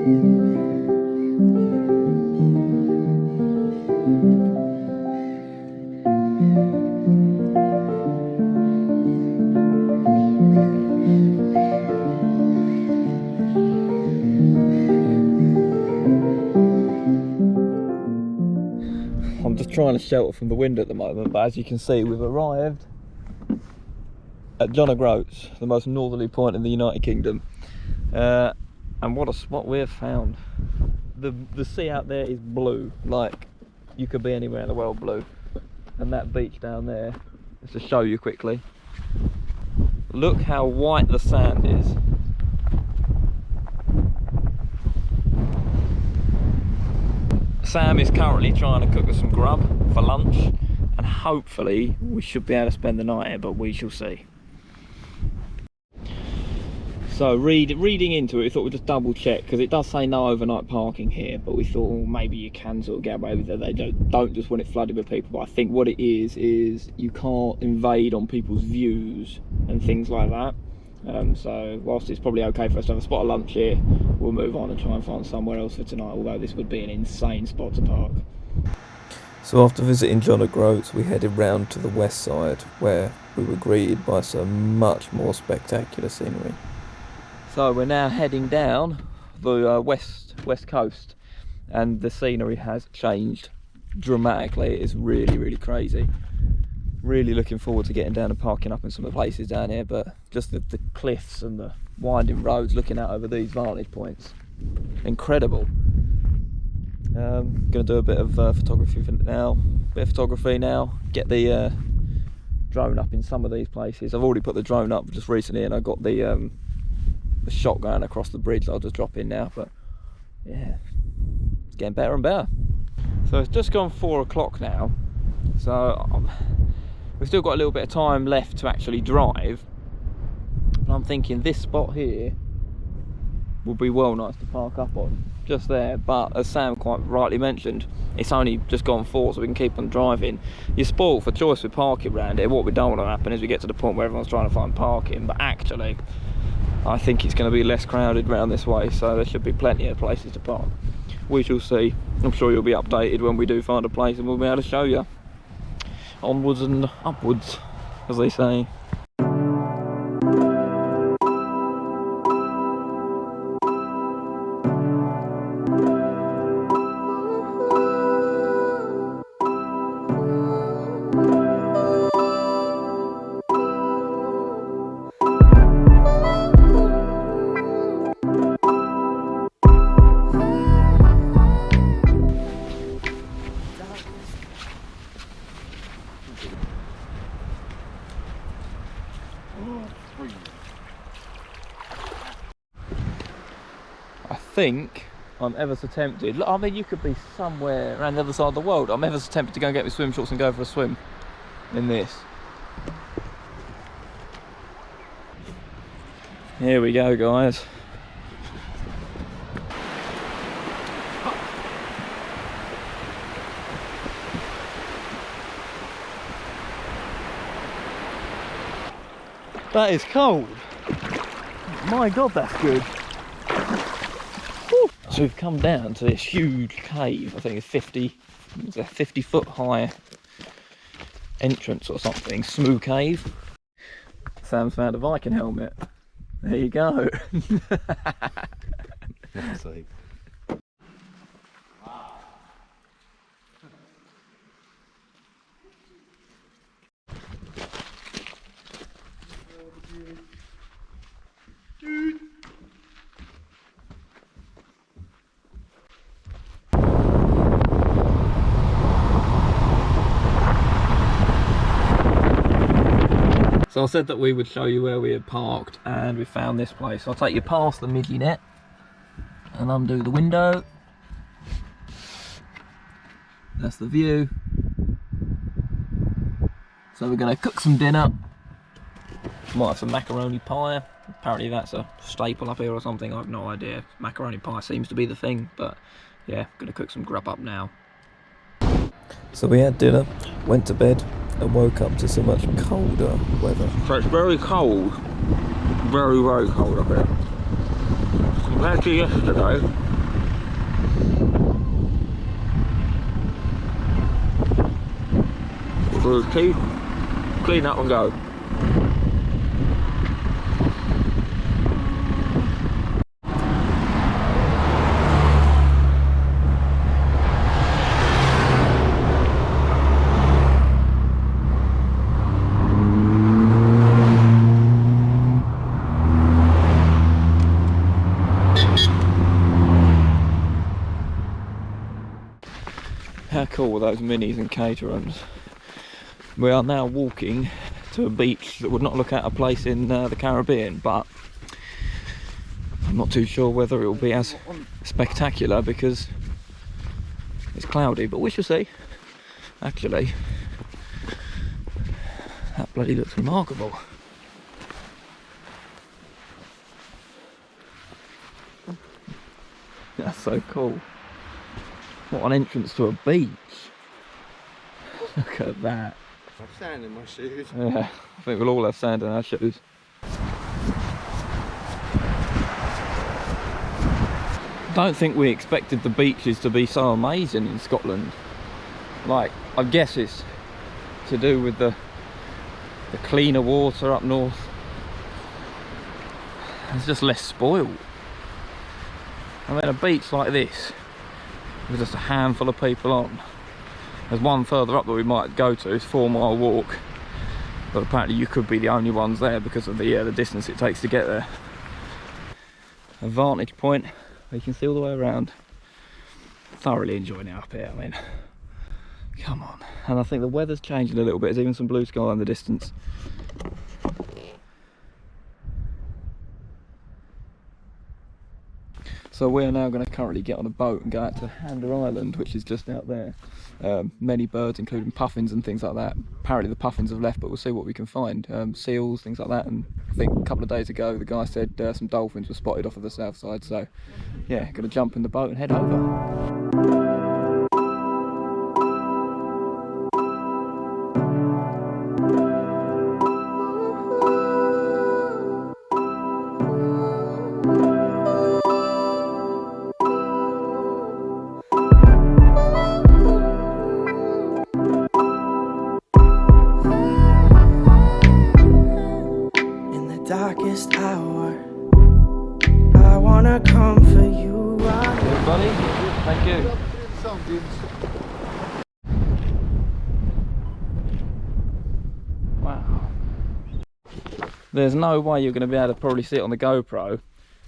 I'm just trying to shelter from the wind at the moment, but as you can see, we've arrived at John O'Groats, the most northerly point in the United Kingdom, and what a spot we've found. The sea out there is blue, like you could be anywhere in the world blue, and that beach down there, just to show you quickly, look how white the sand is. Sam is currently trying to cook us some grub for lunch, and hopefully we should be able to spend the night here, but we shall see. So reading into it, we thought we'd just double check, because it does say no overnight parking here, but we thought, well, maybe you can sort of get away with it. They don't just want it flooded with people, but I think what it is you can't invade on people's views and things like that. So whilst it's probably okay for us to have a spot of lunch here, we'll move on and try and find somewhere else for tonight, although this would be an insane spot to park. So after visiting John O'Groats, we headed round to the west side, where we were greeted by some much more spectacular scenery. So we're now heading down the west coast, and the scenery has changed dramatically. It is really crazy. Really looking forward to getting down and parking up in some of the places down here, but just the cliffs and the winding roads looking out over these vantage points, incredible. Going to do a bit of photography now, get the drone up in some of these places. I've already put the drone up just recently, and I got the shot going across the bridge that I'll just drop in now, but yeah, it's getting better and better. So it's just gone 4 o'clock now, so we've still got a little bit of time left to actually drive, but I'm thinking this spot here will be well nice to park up on, just there. But as Sam quite rightly mentioned, it's only just gone 4, so we can keep on driving. You're spoiled for choice with parking around here. What we don't want to happen is we get to the point where everyone's trying to find parking, but actually I think it's going to be less crowded round this way, so there should be plenty of places to park. We shall see. I'm sure you'll be updated when we do find a place, and we'll be able to show you. Onwards and upwards, as they say. I think I'm ever so tempted. Look, I mean, you could be somewhere around the other side of the world. I'm ever so tempted to go and get my swim shorts and go for a swim in this. Here we go, guys. That is cold. My God, that's good. Woo. So we've come down to this huge cave. I think it's a 50-foot high entrance or something. Smooth cave. Sam's found a Viking helmet. There you go. So I said that we would show you where we had parked, and we found this place. I'll take you past the midgie net and undo the window. That's the view. So we're going to cook some dinner. Might have some macaroni pie. Apparently that's a staple up here or something. I have no idea. Macaroni pie seems to be the thing, but yeah, going to cook some grub up now. So we had dinner, went to bed, and woke up to so much colder weather. So it's very cold, very cold up here. Compared to yesterday, through the teeth, clean up and go. How cool were those minis and caterhams? We are now walking to a beach that would not look at a place in the Caribbean, but I'm not too sure whether it will be as spectacular because it's cloudy, but we shall see. Actually, that bloody looks remarkable. That's so cool. What an entrance to a beach. Look at that. I've sand in my shoes. Yeah, I think we'll all have sand in our shoes. Don't think we expected the beaches to be so amazing in Scotland. Like, I guess it's to do with the cleaner water up north. It's just less spoiled. I mean, a beach like this with just a handful of people on. There's one further up that we might go to, it's a 4-mile walk, but apparently you could be the only ones there because of the distance it takes to get there. A vantage point where you can see all the way around. Thoroughly enjoying it up here, I mean, come on. And I think the weather's changing a little bit, there's even some blue sky in the distance. So we're now going to currently get on a boat and go out to Highland Island, which is just out there. Many birds, including puffins and things like that. Apparently the puffins have left, but we'll see what we can find. Seals, things like that. And I think a couple of days ago the guy said some dolphins were spotted off of the south side. So yeah, going to jump in the boat and head over. Darkest hour, I wanna come for you. Good, buddy. Thank you. Wow. There's no way you're going to be able to probably see it on the GoPro,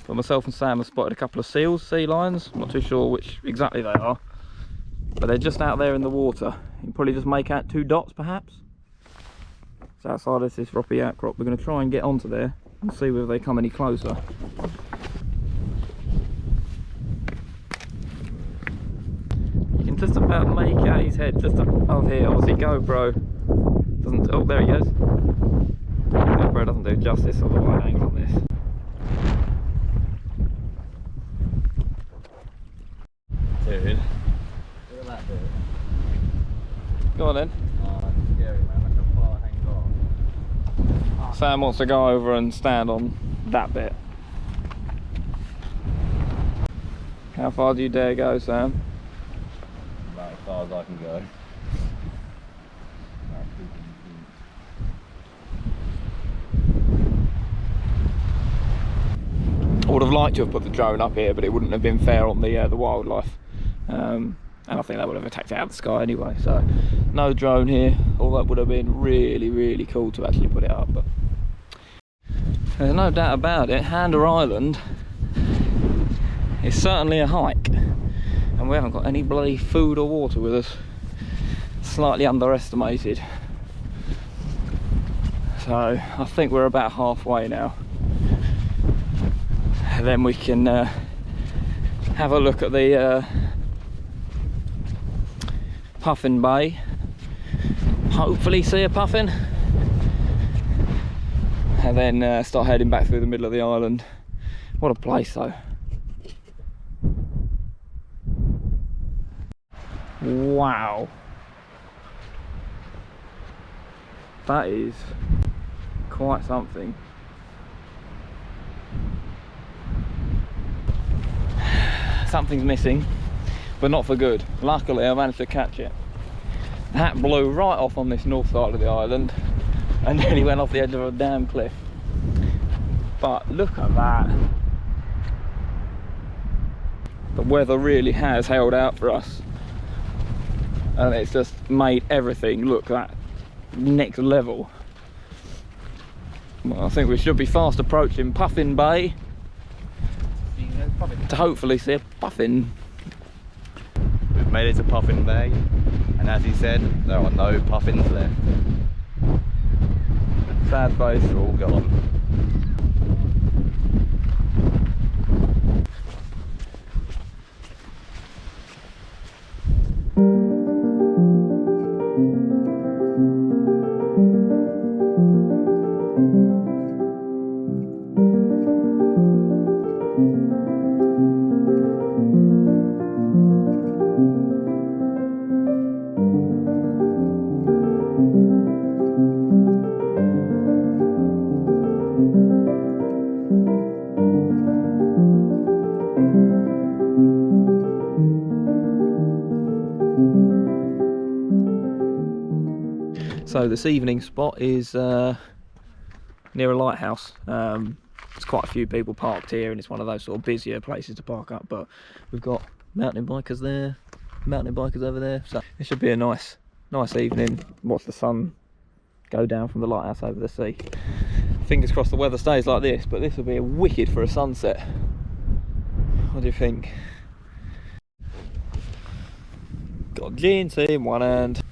but myself and Sam have spotted a couple of seals, sea lions. I'm not too sure which exactly they are, but they're just out there in the water. You can probably just make out 2 dots perhaps. It's outside of this rocky outcrop. We're going to try and get onto there and see whether they come any closer. You can just about make out his head just above here. Obviously GoPro doesn't, oh there he goes. GoPro doesn't do justice on the wide angle on this. Dude. Look at that dude. Go on then. Oh, that's scary, man. Look how far it hangs off. Sam wants to go over and stand on that bit. How far do you dare go, Sam? About as far as I can go. I would have liked to have put the drone up here, but it wouldn't have been fair on the wildlife. And I think that would have attacked out of the sky anyway, so no drone here. All that would have been really, really cool to actually put it up, but there's no doubt about it, Highland Island is certainly a hike, and we haven't got any bloody food or water with us. Slightly underestimated. So I think we're about halfway now. And then we can have a look at the Puffin Bay, hopefully see a puffin, and then start heading back through the middle of the island. What a place though. Wow, that is quite something. Something's missing, but not for good. Luckily I managed to catch it. That blew right off on this north side of the island, and then he went off the edge of a damn cliff. But look at that. The weather really has held out for us, and it's just made everything look that next level. Well, I think we should be fast approaching Puffin Bay to hopefully see a puffin. We've made it to Puffin Bay, and as he said, there are no puffins left. Sad face. They're all gone. So this evening spot is near a lighthouse. There's quite a few people parked here, and it's one of those sort of busier places to park up, but we've got mountain bikers there, mountain bikers over there, so it should be a nice evening. Watch the sun go down from the lighthouse over the sea. Fingers crossed the weather stays like this, but this will be wicked for a sunset. What do you think? Got GNT in one hand.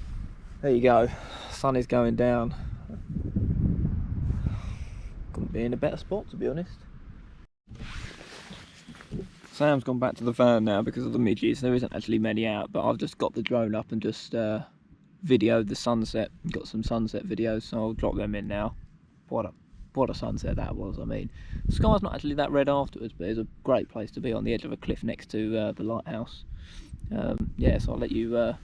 There you go. Sun is going down. Couldn't be in a better spot, to be honest. Sam's gone back to the van now because of the midges. There isn't actually many out, but I've just got the drone up and just videoed the sunset. Got some sunset videos, so I'll drop them in now. What a sunset that was. I mean, the sky's not actually that red afterwards, but it's a great place to be on the edge of a cliff next to the lighthouse. Yeah, so I'll let you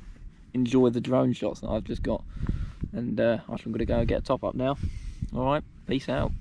enjoy the drone shots that I've just got, and I'm going to go and get a top up now. Alright, peace out.